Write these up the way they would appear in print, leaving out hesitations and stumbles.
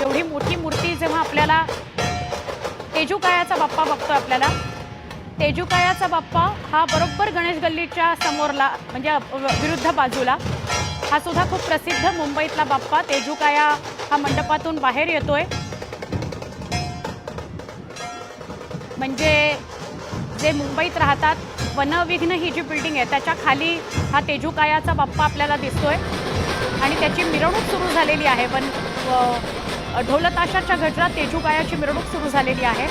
एवढी मोठी मूर्ती जेव्हा आपल्याला तेजूकायाचा बाप्पा बघतो आपल्याला, तेजूकायाचा बाप्पा हा बरोबर गणेश गल्लीच्या समोरला म्हणजे विरुद्ध बाजूला हा सुद्धा खूप प्रसिद्ध मुंबईतला बाप्पा तेजूकाया हा मंडपातून बाहेर येतोय। म्हणजे जे मुंबईत राहतात वनविघ्न ही जी बिल्डिंग आहे त्याच्या खाली हा तेजूकायाचा बाप्पा आपल्याला दिसतोय आणि त्याची मिरवणूक सुरू झालेली आहे। पण ढोलताशाच्या गजरात तेजूकायाची मिरवणूक सुरू झालेली आहे।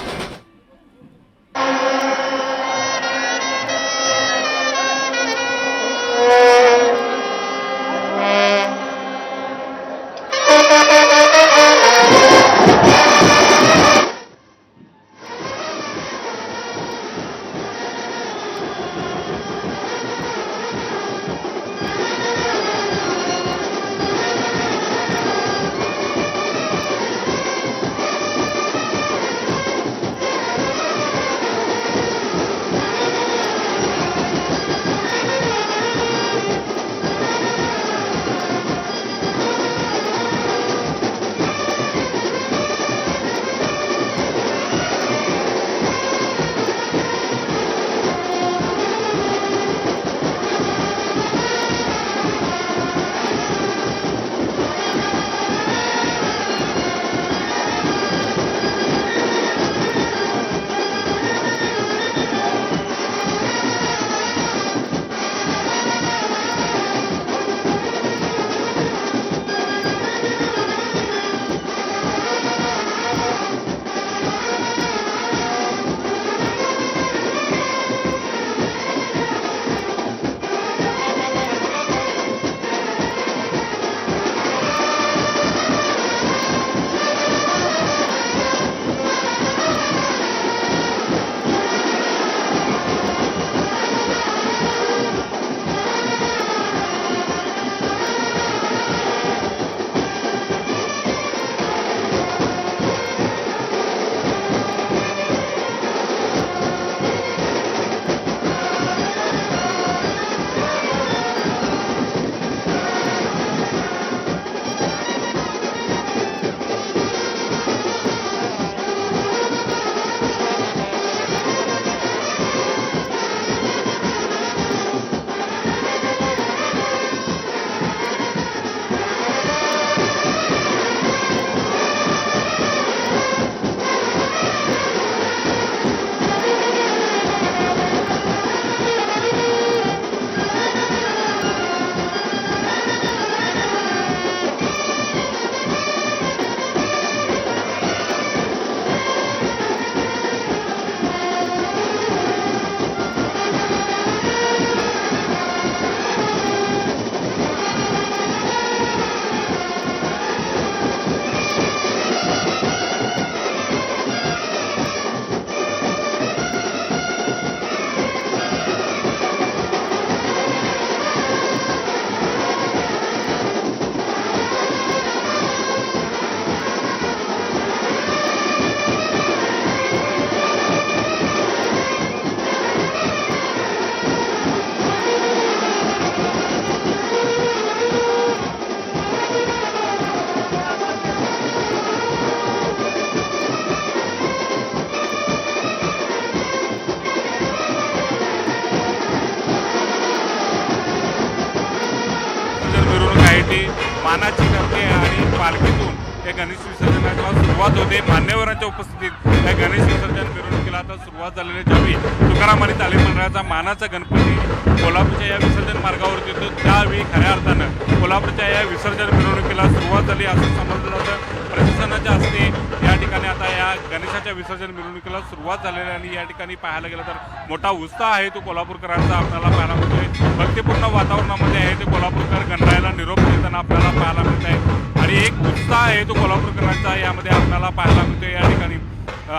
मानाची करते आणि पालखीतून त्या गणेश विसर्जनाला सुरुवात होते। मान्यवरांच्या उपस्थितीत त्या गणेश विसर्जन मिरवणुकीला आता सुरुवात झालेली ज्यावेळी तुकाराम आणि तालीम मंडळाचा मानाचा गणपती कोल्हापूरच्या या विसर्जन मार्गावर येतो त्यावेळी खऱ्या अर्थानं कोल्हापूरच्या या विसर्जन मिरवणुकीला सुरुवात झाली असं समजलं जातं। प्रशासनाच्या हस्ते या ठिकाणी आता या गणेशाच्या विसर्जन मिरवणुकीला सुरुवात झालेली आहे आणि या ठिकाणी पाहायला गेलं तर मोठा उत्साह आहे तो कोल्हापूरकरांचा आपल्याला पाहायला मिळतोय। भक्तिपूर्ण वातावरणामध्ये आहे ते कोल्हापूरकर गणरायाला निरोप देताना आपल्याला पाहायला मिळत आहे आणि एक उत्साह आहे तो कोल्हापूरकरांचा यामध्ये आपल्याला पाहायला मिळतोय। या ठिकाणी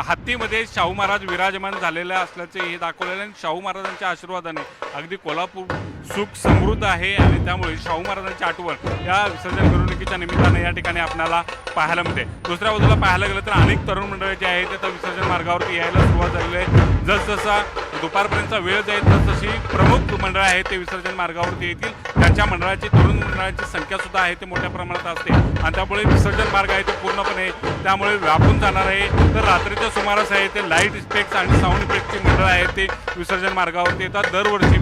हत्तीमध्ये शाहू महाराज विराजमान झालेले असल्याचे हे दाखवलेले आणि शाहू महाराजांच्या आशीर्वादाने अगदी कोल्हापूर सुख समृद्ध आहे आणि त्यामुळे शाहू महाराजांची आठवण या विसर्जन मिरवणुकीच्या निमित्ताने या ठिकाणी आपल्याला पाहायला मिळते। दुसऱ्या बाजूला पाहायला गेलं तर अनेक तरुण मंडळी जे आहेत ते विसर्जन मार्गावरती यायला सुरुवात झालेली आहे। जसजसा दुपारपर्यंतचा वेळ जाईल तसतशी प्रमुख मंडळ आहेत ते विसर्जन मार्गावरती येतील। त्यांच्या मंडळाची तरुण मंडळाची संख्या सुद्धा आहे ते मोठ्या प्रमाणात असते आणि त्यामुळे विसर्जन मार्ग आहे तो पूर्णपणे त्यामुळे व्यापून जाणार आहे. तर रात्रीच्या सुमारास आहे ते लाईट इफेक्ट्स आणि साऊंड इफेक्टची मंडळ आहेत ते विसर्जन मार्गावरती येतात. दरवर्षी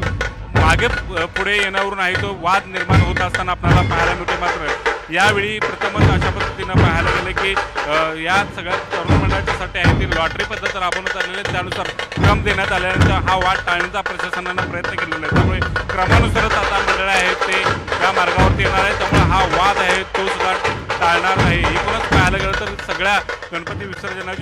मागे पुढे येण्यावरून आहे तो वाद निर्माण होत असताना आपल्याला पाहायला मिळते. मात्र यावेळी प्रथमच अशा पद्धतीनं पाहायला गेलं की या सगळ्या तरुण मंडळाच्यासाठी आहे ती लॉटरी पद्धत राबवण्यात आलेली आहे. त्यानुसार क्रम देण्यात आल्यानंतर हा वाद टाळण्याचा प्रशासनानं प्रयत्न केलेला आहे. त्यामुळे क्रमानुसारच आता मंडळ आहेत ते या मार्गावरती येणार आहे. त्यामुळे हा वाद आहे तो सुद्धा टाळणार आहे. एकूणच पाहायला गेलं तर सगळ्या गणपती विसर्जनाची